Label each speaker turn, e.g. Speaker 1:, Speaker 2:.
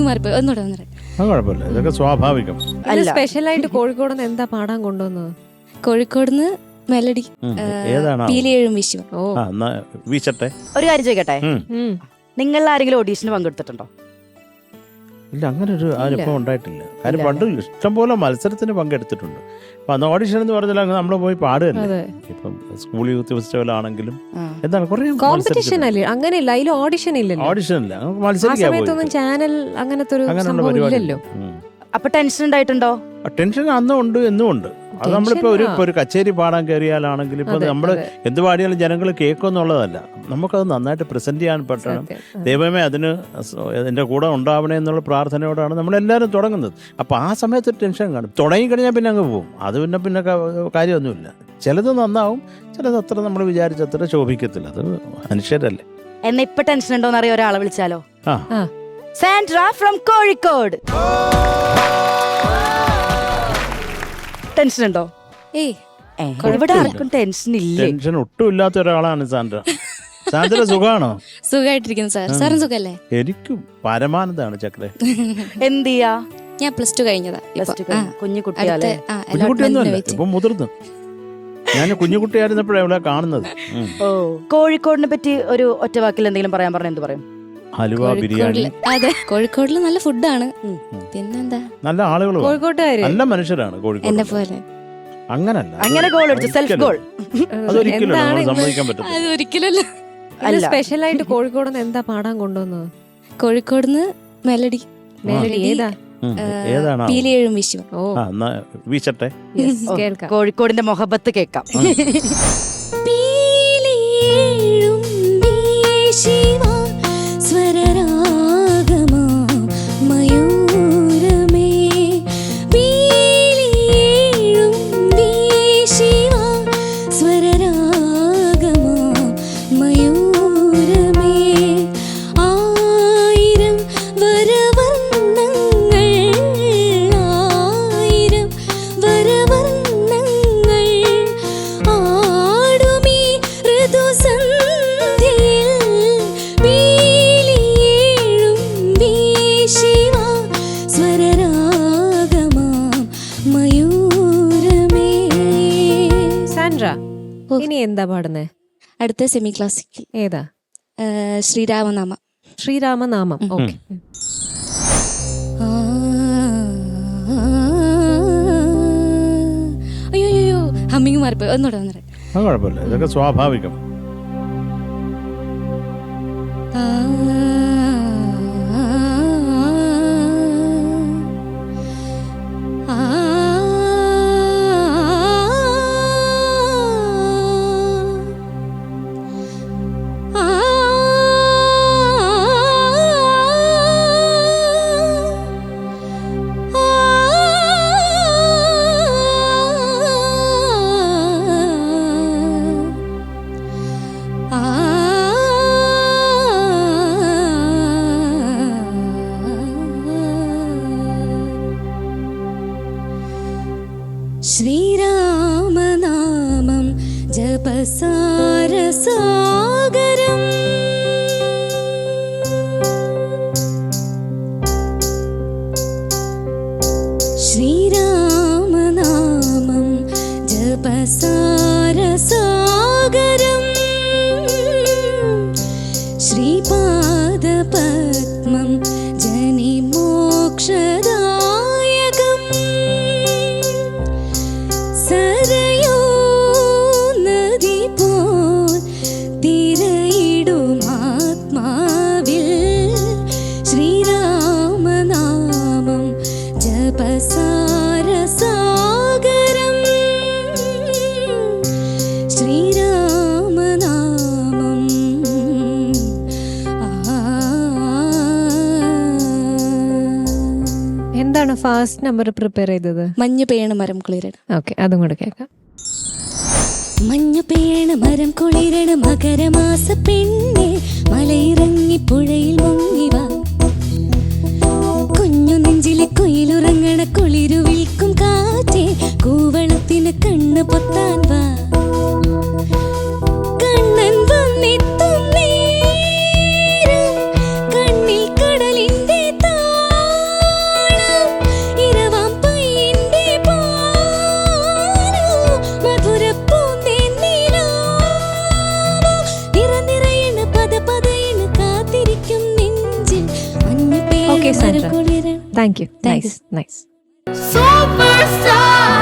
Speaker 1: മാറിപ്പോയി. ഒന്നുകൂടെ ഒന്നുകൂടെ.
Speaker 2: അത് കുഴപ്പമില്ല, ഇതൊക്കെ സ്വാഭാവികം.
Speaker 3: സ്പെഷ്യലായിട്ട് കോഴിക്കോട് നിന്ന് എന്താ പാടാൻ കൊണ്ടുവന്നത്?
Speaker 1: കോഴിക്കോടുന്ന് മെലഡി
Speaker 2: ഏതാണ്
Speaker 1: പീലിയേഴും വിഷു.
Speaker 2: വീശട്ടെ.
Speaker 4: ഒരു കാര്യം ചോദിക്കട്ടെ, നിങ്ങൾ ആരെങ്കിലും ഓഡീഷന് പങ്കെടുത്തിട്ടുണ്ടോ?
Speaker 2: ഇല്ല, അങ്ങനെ ഒരു അനുഭവം ഉണ്ടായിട്ടില്ല. കാര്യം പണ്ട് ഇഷ്ടംപോലെ മത്സരത്തിന് പങ്കെടുത്തിട്ടുണ്ട്. അപ്പൊ അന്ന് ഓഡിഷൻ എന്ന് പറഞ്ഞാൽ നമ്മൾ പോയി പാടുകയല്ലേ. ഇപ്പം സ്കൂൾ യൂത്ത് ഫെസ്റ്റിവൽ ആണെങ്കിലും എന്താണ് കുറെ
Speaker 3: കോമ്പറ്റീഷൻ അല്ലേ? അങ്ങനെയല്ല, അതിൽ ഓഡിഷൻ ഇല്ലല്ലോ.
Speaker 2: ഓഡിഷൻ ഇല്ല,
Speaker 3: മത്സരിക്കാൻ ചാനൽ അങ്ങനത്തെ ഒരു സംഭവം ഇല്ലല്ലോ.
Speaker 4: അപ്പൊ ടെൻഷൻ ഉണ്ടായിട്ടുണ്ടോ?
Speaker 2: ടെൻഷൻ അന്നും ഉണ്ട്, എന്നും ഉണ്ട്. അത് നമ്മളിപ്പോ ഒരു കച്ചേരി പാടാൻ കയറിയാലാണെങ്കിൽ ഇപ്പൊ നമ്മള് എന്ത് പാടിയാലും ജനങ്ങൾ കേൾക്കുമെന്നുള്ളതല്ല, നമുക്കത് നന്നായിട്ട് പ്രസന്റ് ചെയ്യാൻ പറ്റണം. ദൈവമേ അതിന് എന്റെ കൂടെ ഉണ്ടാവണേ എന്നുള്ള പ്രാർത്ഥനയോടാണ് നമ്മളെല്ലാവരും തുടങ്ങുന്നത്. അപ്പൊ ആ സമയത്ത് ടെൻഷൻ കാണും. തുടങ്ങിക്കഴിഞ്ഞാൽ പിന്നെ അങ്ങ് പോകും. അത് പിന്നെ കാര്യമൊന്നുമില്ല. ചിലത് നന്നാവും, ചിലത് അത്ര നമ്മൾ വിചാരിച്ചത്ര ശോഭിക്കത്തില്ല. അത് മനുഷ്യരല്ലേ.
Speaker 4: എന്നെ ഇപ്പൊ ടെൻഷൻ ഉണ്ടോന്ന് അറിയാം. ഒരാളെ വിളിച്ചാലോ? Sandra from Kozhikode. ടെൻഷൻ ഉണ്ടോ? ഇവിടെ ആർക്കും ടെൻഷൻ ഇല്ല.
Speaker 2: ടെൻഷൻ ഒട്ടും ഇല്ലാത്ത ഒരാളാണ് സാൻഡ്ര. സാൻഡ്ര സുഖാണോ?
Speaker 1: സുഖമായിട്ടിരിക്കുന്നു സാർ. സാറും സുഖല്ലേ?
Speaker 2: എനിക്ക് പരമാനന്ദമാണ് ചക്രേ.
Speaker 4: എന്ത് ചെയ്യാ?
Speaker 1: ഞാൻ +2 കഴിഞ്ഞതാ.
Speaker 4: കുഞ്ഞുകുട്ടിയല്ലേ?
Speaker 2: കുഞ്ഞുകുട്ടിയൊന്നുമല്ല, ഇപ്പൊ മുതിർന്നു. ഞാൻ കുഞ്ഞുകുട്ടിയായിരുന്നപ്പോഴാണ് ഇവിടെ കാണുന്നത്.
Speaker 4: ഓ, കോഴിക്കോടിനെ പറ്റി ഒരു ഒറ്റ വാക്കിൽ എന്തെങ്കിലും പറയാൻ പറഞ്ഞ എന്ത് പറയും?
Speaker 2: ഹലുവ, ബിരിയാണി.
Speaker 1: അതെ, കോഴിക്കോടില് നല്ല ഫുഡാണ്. പിന്നെന്താ,
Speaker 2: നല്ല ആളുകൾ,
Speaker 3: കോഴിക്കോട്ടുകാര്
Speaker 2: നല്ല മനുഷ്യരാണ് കോഴിക്കോട്.
Speaker 1: എന്നെ പോലെ
Speaker 2: അങ്ങനല്ല,
Speaker 4: അങ്ങനെ ഗോൾ അടിച്ചു, സെൽഫ് ഗോൾ.
Speaker 2: അതൊരിക്കലും സമ്മതിക്കാൻ പറ്റില്ല.
Speaker 1: അത് ഒരിക്കലല്ല.
Speaker 3: സ്പെഷ്യലായിട്ട് കോഴിക്കോട് നിന്ന് എന്താ പാടാൻ കൊണ്ടുവന്നത്?
Speaker 1: കോഴിക്കോടുന്ന് മെലഡി
Speaker 2: ഏതാണ്?
Speaker 1: പീലിയേഴും വിഷു.
Speaker 2: വീശട്ടെ.
Speaker 4: കോഴിക്കോടിന്റെ മൊഹബത്ത് കേൾക്കാം.
Speaker 3: ഇനി എന്താ പാടുന്നേ?
Speaker 1: അടുത്ത സെമി ക്ലാസിക്കൽ.
Speaker 3: ഏതാ?
Speaker 1: ശ്രീരാമനാമം.
Speaker 3: ശ്രീരാമനാമം. ഓക്കെ.
Speaker 1: അയ്യോ, ഹമ്മിങ് മാറിപ്പോയി. ഒന്നുകൂടെ ഒന്നുകൂടെ.
Speaker 2: അത് കുഴപ്പമില്ല, ഇതൊക്കെ സ്വാഭാവികം.
Speaker 1: ശ്രീരാമനാമം ജപസാരസാഗരം ശ്രീരാമനാമം ജപസാരസാഗരം ശ്രീപാദപദ്മം ജനിമോക്ഷദായകം സരയൂ നദി പോൽ തിരയിടുമാത്മാവിൽ ശ്രീരാമനാമം ജപസാരസാഗരം ശ്രീരാമനാമം.
Speaker 3: എന്താണ് ഫാസ്റ്റ് നമ്പർ പ്രിപ്പയർ ചെയ്തത്?
Speaker 1: മഞ്ഞു പെയ്യണ മരം കുളിരണ.
Speaker 3: ഓക്കെ, അതും കൂടെ കേൾക്കാം.
Speaker 1: മഞ്ഞു പെയ്യണ മരം കുളിരണ മകരമാസ പെണ്ണെ മലയിറങ്ങി പുഴയിൽ മുങ്ങിവാ കുഞ്ഞു നെഞ്ചിലെ കുയിലുറങ്ങണ കുളിരു വിൽക്കും കാറ്റേ കൂവളത്തിന് കണ്ണ് പൊത്താൻ വാ കണ്ണൻ വന്നെത്തും നേരം കണ്ണിൽ കടലിന്റെ താളം
Speaker 3: ഓക്കെ സാൻഡ്ര,
Speaker 1: കുളിരാണ്.
Speaker 3: Thank you.
Speaker 1: Thank you.
Speaker 3: Nice.
Speaker 1: Superstar